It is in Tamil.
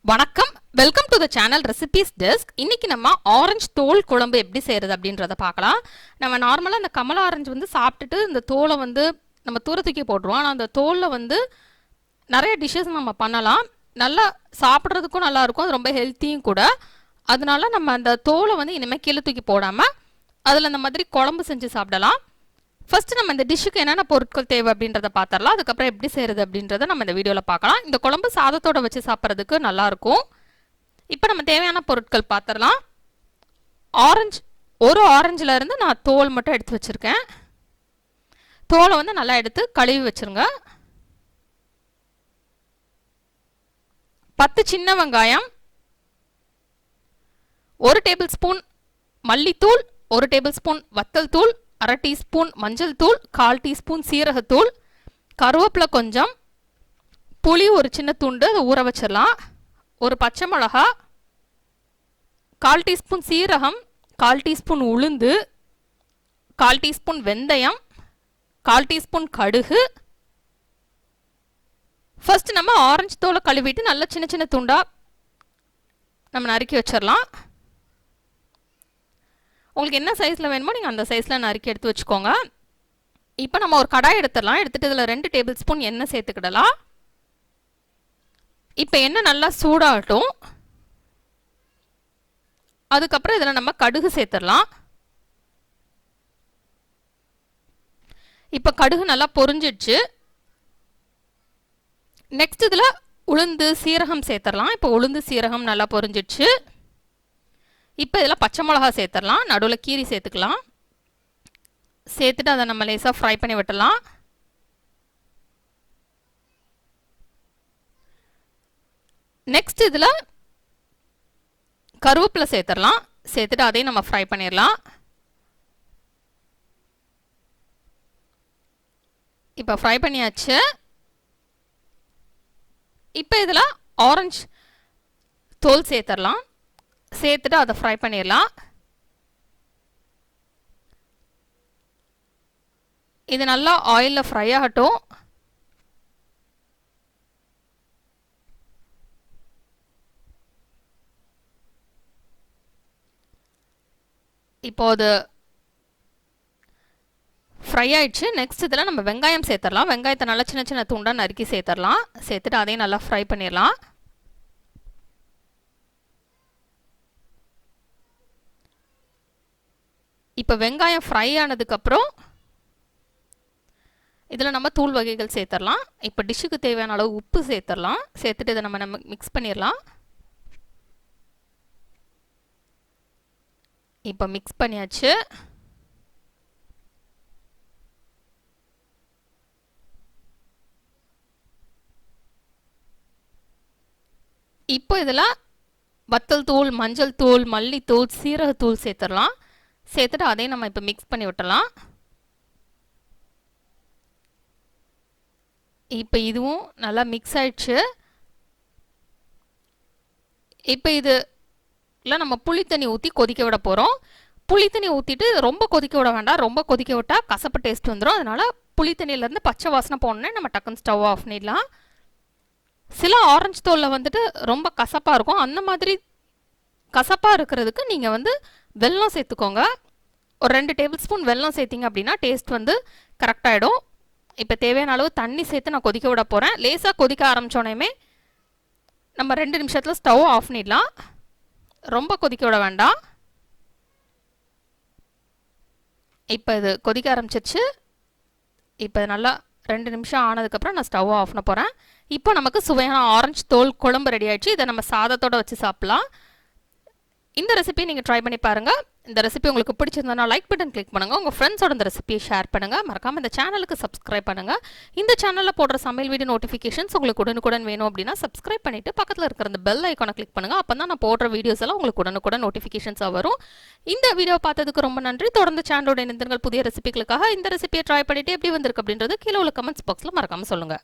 வணக்கம், welcome to the channel recipes desk. இன்னைக்கு நம்ம ஆரஞ்சு தோல் குழம்பு எப்படி செய்யறது அப்படின்றத பார்க்கலாம். நம்ம நார்மலாக அந்த கமலா ஆரஞ்சு வந்து சாப்பிட்டுட்டு இந்த தோலை வந்து நம்ம தூர தூக்கி போட்டுருவோம். ஆனால் அந்த தோலில் வந்து நிறைய டிஷ்ஷஸ் நம்ம பண்ணலாம். நல்லா சாப்பிட்றதுக்கும் நல்லா இருக்கும், அது ரொம்ப ஹெல்த்தியும் கூட. அதனால நம்ம அந்த தோலை வந்து இனிமேல் கீழே தூக்கி போடாமல் அதில் அந்த மாதிரி குழம்பு செஞ்சு சாப்பிடலாம். ஃபர்ஸ்ட் நம்ம இந்த டிஷ்ஷுக்கு என்னென்ன பொருட்கள் தேவை அப்படின்றத பார்த்துடலாம். அதுக்கப்புறம் எப்படி செய்கிறது அப்படின்றத நம்ம இந்த வீடியோவில் பார்க்கலாம். இந்த குழம்பு சாதத்தோடு வச்சு சாப்பிட்றதுக்கு நல்லாயிருக்கும். இப்போ நம்ம தேவையான பொருட்கள் பார்த்துடலாம். ஆரஞ்சு, ஒரு ஆரஞ்சில் இருந்து நான் தோல் மட்டும் எடுத்து வச்சுருக்கேன். தோலை வந்து நல்லா எடுத்து கழுவி வச்சுருங்க. 10 சின்ன வெங்காயம், 1 டேபிள் ஸ்பூன் மல்லித்தூள், 1 டேபிள் ஸ்பூன் வத்தல் தூள், 1/2 டீஸ்பூன் மஞ்சள் தூள், 1/4 டீஸ்பூன் சீரகத்தூள், கருவேப்பிலை கொஞ்சம், புளி ஒரு சின்ன துண்டு, அதை ஊற வச்சிடலாம். ஒரு பச்சை மிளகா, 1/4 டீஸ்பூன் சீரகம், 1/4 டீஸ்பூன் உளுந்து, 1/4 டீஸ்பூன் வெந்தயம், 1/4 டீஸ்பூன் கடுகு. ஃபர்ஸ்ட் நம்ம ஆரஞ்சு தோலை கழுவிட்டு நல்ல சின்ன சின்ன துண்டா நம்ம நறுக்கி வச்சிடலாம். உங்களுக்கு என்ன சைஸில் வேணுமோ நீங்கள் அந்த சைஸில் நறுக்கி எடுத்து வச்சுக்கோங்க. இப்போ நம்ம ஒரு கடாய் எடுத்துடலாம். எடுத்துகிட்டு இதில் 2 டேபிள் ஸ்பூன் எண்ணெய் சேர்த்துக்கிடலாம். இப்போ எண்ணெய் நல்லா சூடாகட்டும். அதுக்கப்புறம் இதில் நம்ம கடுகு சேர்த்துடலாம். இப்போ கடுகு நல்லா பொரிஞ்சிடுச்சு. நெக்ஸ்ட் இதில் உளுந்து சீரகம் சேர்த்துடலாம். இப்போ உளுந்து சீரகம் நல்லா பொரிஞ்சிடுச்சு. இப்போ இதில் பச்சை மிளகா சேர்த்துடலாம். நடுவில் கீரி சேர்த்துக்கலாம். சேர்த்துட்டு அதை நம்ம லேசாக ஃப்ரை பண்ணி விட்டலாம். நெக்ஸ்ட் இதில் கருவேப்பிலை சேர்த்துடலாம். சேர்த்துட்டு அதையும் நம்ம ஃப்ரை பண்ணிடலாம். இப்போ ஃப்ரை பண்ணியாச்சு. இப்போ இதில் ஆரஞ்சு தோல் சேர்த்துடலாம். சேர்த்துட்டு அதை ஃப்ரை பண்ணிடலாம். இது நல்லா ஆயிலில் ஃப்ரை ஆகட்டும். இப்போ அது ஃப்ரை ஆயிடுச்சு. நெக்ஸ்ட் இதில் நம்ம வெங்காயம் சேர்த்துடலாம். வெங்காயத்தை நல்லா சின்ன சின்ன துண்டாக நறுக்கி சேர்த்துடலாம். சேர்த்துட்டு அதையும் நல்லா ஃப்ரை பண்ணிடலாம். இப்போ வெங்காயம் ஃப்ரை ஆனதுக்கப்புறம் இதில் நம்ம தூள் வகைகள் சேர்த்துடலாம். இப்போ டிஷ்ஷுக்கு தேவையான அளவு உப்பு சேர்த்துடலாம். சேர்த்துட்டு இதை நம்ம மிக்ஸ் பண்ணிடலாம். இப்போ மிக்ஸ் பண்ணியாச்சு. இப்போ இதில் வத்தல் தூள், மஞ்சள் தூள், மல்லித்தூள், சீரகத்தூள் சேர்த்துடலாம். சேர்த்துட்டு அதையும் நம்ம இப்போ மிக்ஸ் பண்ணி விட்டலாம். இப்போ இதுவும் நல்லா மிக்ஸ் ஆயிடுச்சு. இப்போ இதில் நம்ம புளி தண்ணி ஊற்றி கொதிக்க விட போகிறோம். புளி தண்ணி ஊற்றிட்டு ரொம்ப கொதிக்க விட வேண்டாம். ரொம்ப கொதிக்க விட்டால் கசப்பு டேஸ்ட் வந்துடும். அதனால் புளி தண்ணியிலேருந்து பச்சை வாசனை போனோன்னே நம்ம டக்குன்னு ஸ்டவ் ஆஃப் பண்ணிடலாம். சில ஆரஞ்சு தோலில் வந்துட்டு ரொம்ப கசப்பாக இருக்கும். அந்த மாதிரி கசப்பாக இருக்கிறதுக்கு நீங்கள் வந்து வெல்லம் சேர்த்துக்கோங்க. ஒரு 2 டேபிள் ஸ்பூன் வெல்லம் சேர்த்திங்க அப்படின்னா டேஸ்ட் வந்து கரெக்டாகிடும். இப்போ தேவையான அளவு தண்ணி சேர்த்து நான் கொதிக்க விட போகிறேன். லேசாக கொதிக்க ஆரம்பித்தோடனே நம்ம 2 நிமிஷத்தில் ஸ்டவ் ஆஃப் பண்ணிடலாம். ரொம்ப கொதிக்க விட வேண்டாம். இப்போ இது கொதிக்க ஆரம்பிச்சிருச்சு. இப்போ நல்லா 2 நிமிஷம் ஆனதுக்கப்புறம் நான் ஸ்டவ் ஆஃப் பண்ண போகிறேன். இப்போ நமக்கு சுவையான ஆரஞ்சு தோல் குழம்பு ரெடி ஆயிடுச்சு. இதை நம்ம சாதத்தோடு வச்சு சாப்பிட்லாம். இந்த ரெசிபியை நீங்கள் ட்ரை பண்ணி பாருங்கள். இந்த ரெசிபி உங்களுக்கு பிடிச்சிருந்தா லைக் பட்டன் கிளிக் பண்ணுங்கள். உங்கள் ஃப்ரெண்ட்ஸோட இந்த ரெசிபியை ஷேர் பண்ணுங்கள். மறக்காமல் இந்த சேனலுக்கு சப்ஸ்கிரைப் பண்ணுங்கள். இந்த சேனலில் போடுற சமையல் வீடியோ நோட்டிஃபிகேஷன்ஸ் உங்களுக்கு உடனுக்குடன் வேணும் அப்படின்னா சப்ஸ்கிரைப் பண்ணிவிட்டு பக்கத்தில் இருக்கிற அந்த பெல் ஐக்கானை கிளிக் பண்ணுங்கள். அப்போ தான் நான் போடுற வீடியோஸ் எல்லாம் உங்களுக்கு உடனுக்குடன் நோட்டிஃபிகேஷன்ஸாக வரும். இந்த வீடியோ பார்த்ததுக்கு ரொம்ப நன்றி. தொடர்ந்து சேனலோட இணைந்திருங்கள் புதிய ரெசிபிகளுக்காக. இந்த ரெசிபியை ட்ரை பண்ணிவிட்டு எப்படி வந்திருக்கு அப்படின்றது கீழே உள்ள கமெண்ட்ஸ் பாக்ஸில் மறக்காமல் சொல்லுங்கள்.